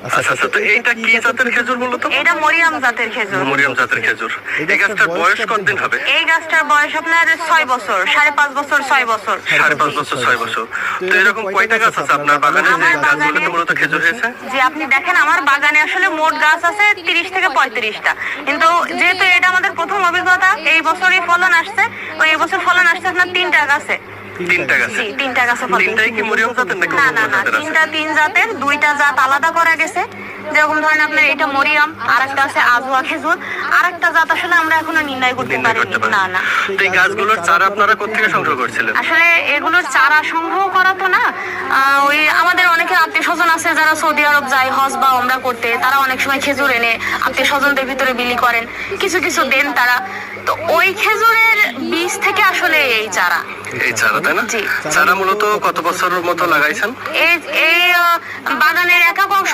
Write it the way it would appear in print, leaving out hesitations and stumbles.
আচ্ছা আচ্ছা, তো এইটা কি জাতের খেজুর মূলত? এটা মরিয়াম জাতের খেজুর। মরিয়াম জাতের খেজুর। এই গাছটার বয়স কতদিন হবে? এই গাছটার বয়স আপনার 6 বছর, 5.5 বছর, 6 বছর। 5.5 বছর 6 বছর। তো এরকম কয়টা গাছ আছে আপনার বাগানে যে আমার গাছগুলোতে বাগানে- মূলত খেজুর হয়েছে? যে আপনি দেখেন আমার বাগানে আসলে মোট গাছ আছে 30 থেকে 35টা, কিন্তু যেহেতু এটা আমাদের প্রথম অভিজ্ঞতা, এই বছরই ফলন আসছে, তো এই বছর ফলন আসছে আপনার 3টা গাছে। 3টা গাছে? জি, 3টা গাছে ফলন। তিনটাই কি মরিয়াম জাতের নাকি না অন্য না কোনো না, জাতের আছে? 3 জাতের, 2টা জাত আলাদা করা গেছে। যেরকম ধরেন আপনার এটা মরিয়াম, আর একটা আছে আজওয়া খেজুর, আর একটা জাত আসলে আমরা এখনো নির্ণয় করতে নির্ণয় পারিনি। করতে পারেন? না না, তো এই গাছগুলোর চারা আপনারা কোত্থেকে সংগ্রহ করছিলেন? আসলে এগুলোর চারা সংগ্রহ করা তো না, ওই আমাদের অনেকের আত্মীয় স্বজন আছে যারা সৌদি আরব যায় হজ বা ওমরা করতে, তারা অনেক সময় খেজুর এনে আত্মীয় স্বজনদের ভিতরে বিলি করেন, কিছু কিছু দেন তারা। তো ওই খেজুরের বীজ থেকে আসলে এই চারা। এই চারা, তাই না? জি। চারা মূলত কত বছরের মতো লাগাইছেন? এই এই বাগানের একক অংশ